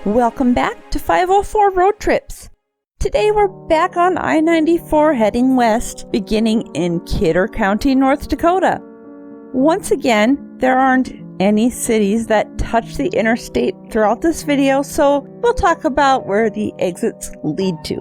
Welcome back to 504 Road Trips. Today we're back on I-94 heading west, beginning in Kidder County, North Dakota. Once again, there aren't any cities that touch the interstate throughout this video, so we'll talk about where the exits lead to.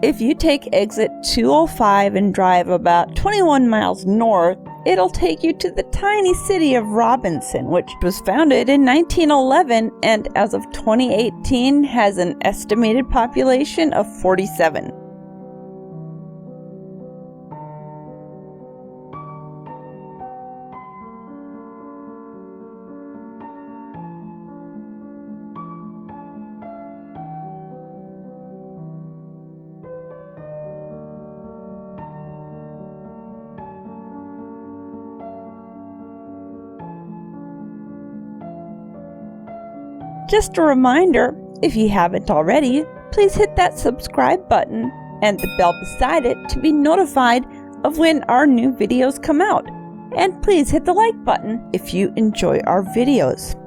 If you take exit 205 and drive about 21 miles north, it'll take you to the tiny city of Robinson, which was founded in 1911 and as of 2018 has an estimated population of 47. Just a reminder, if you haven't already, please hit that subscribe button and the bell beside it to be notified of when our new videos come out. And please hit the like button if you enjoy our videos.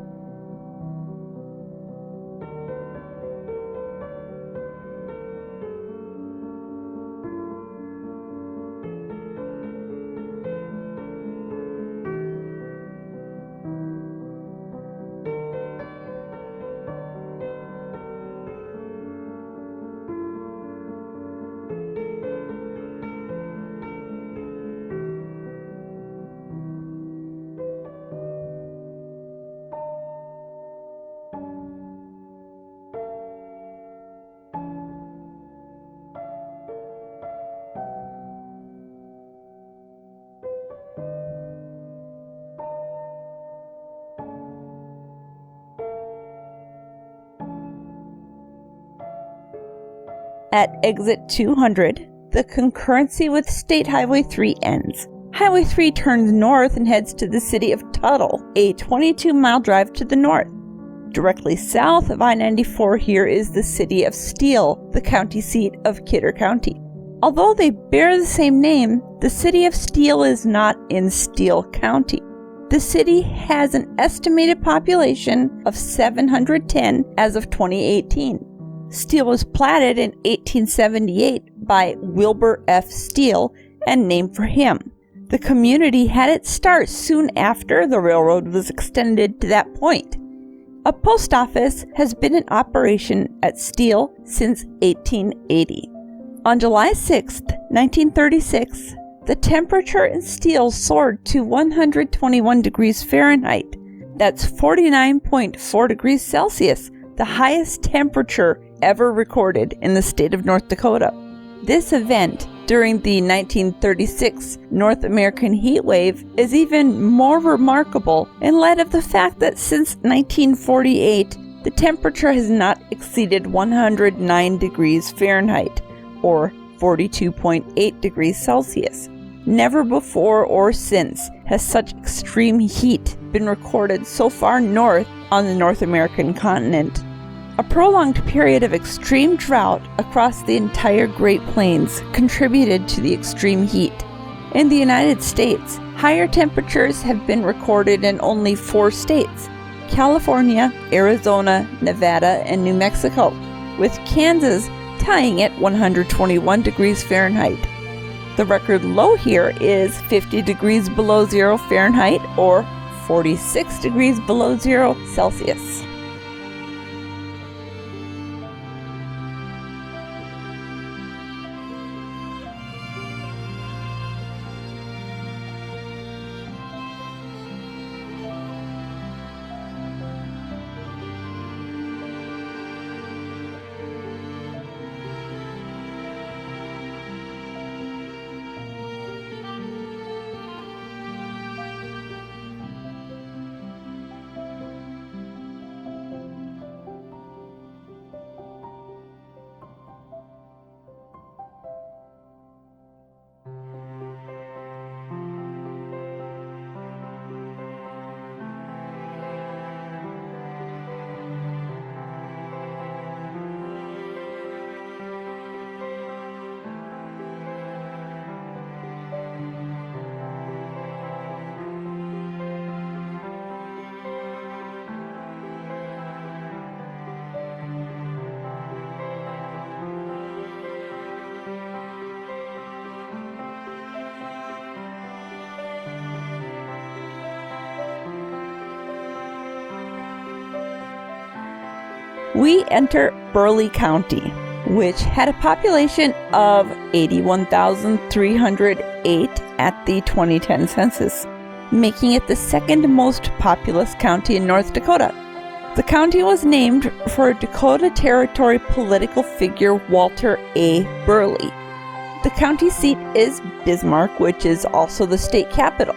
At exit 200, the concurrency with State Highway 3 ends. Highway 3 turns north and heads to the city of Tuttle, a 22-mile drive to the north. Directly south of I-94 here is the city of Steele, the county seat of Kidder County. Although they bear the same name, the city of Steele is not in Steele County. The city has an estimated population of 710 as of 2018. Steele was platted in 1878 by Wilbur F. Steele and named for him. The community had its start soon after the railroad was extended to that point. A post office has been in operation at Steele since 1880. On July 6, 1936, the temperature in Steele soared to 121 degrees Fahrenheit. That's 49.4 degrees Celsius, the highest temperature ever recorded in the state of North Dakota. This event, during the 1936 North American heat wave, is even more remarkable in light of the fact that since 1948, the temperature has not exceeded 109 degrees Fahrenheit, or 42.8 degrees Celsius. Never before or since has such extreme heat been recorded so far north on the North American continent. A prolonged period of extreme drought across the entire Great Plains contributed to the extreme heat. In the United States, higher temperatures have been recorded in only 4 states: California, Arizona, Nevada, and New Mexico, with Kansas tying at 121 degrees Fahrenheit. The record low here is 50 degrees below 0 Fahrenheit, or 46 degrees below 0 Celsius. we enter Burleigh County, which had a population of 81,308 at the 2010 census, making it the second most populous county in North Dakota. The county was named for Dakota Territory political figure Walter A. Burleigh. The county seat is Bismarck, which is also the state capital.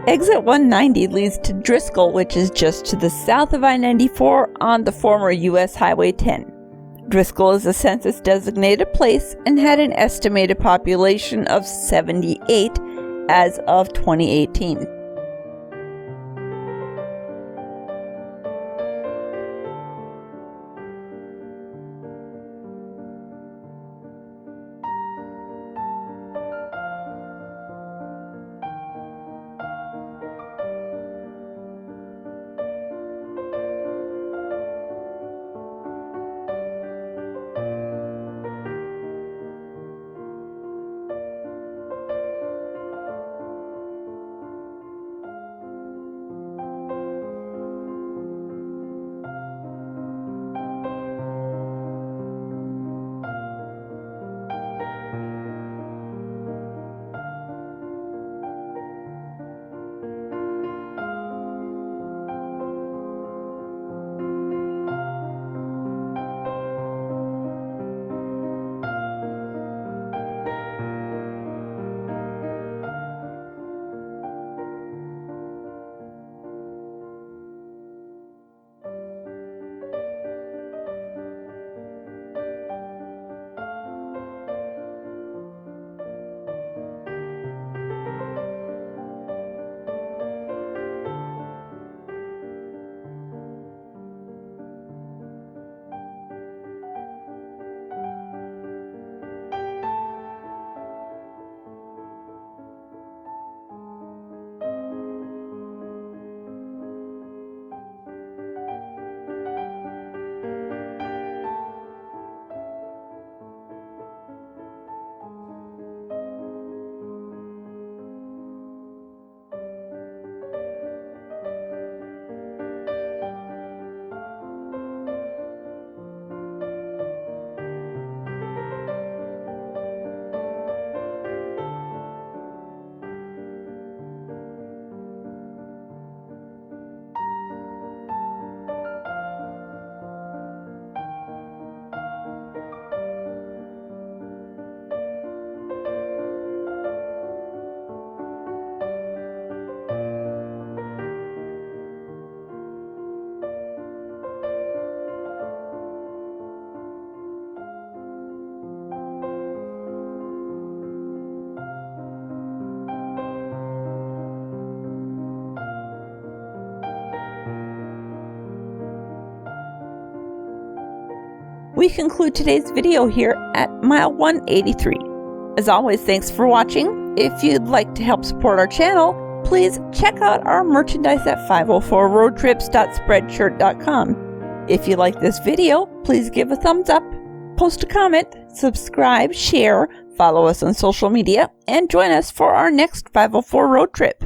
Exit 190 leads to Driscoll, which is just to the south of I-94 on the former U.S. Highway 10. Driscoll is a census-designated place and had an estimated population of 78 as of 2018. We conclude today's video here at mile 183. As always, thanks for watching. If you'd like to help support our channel, please check out our merchandise at 504roadtrips.spreadshirt.com. If you like this video, please give a thumbs up, post a comment, subscribe, share, follow us on social media, and join us for our next 504 road trip.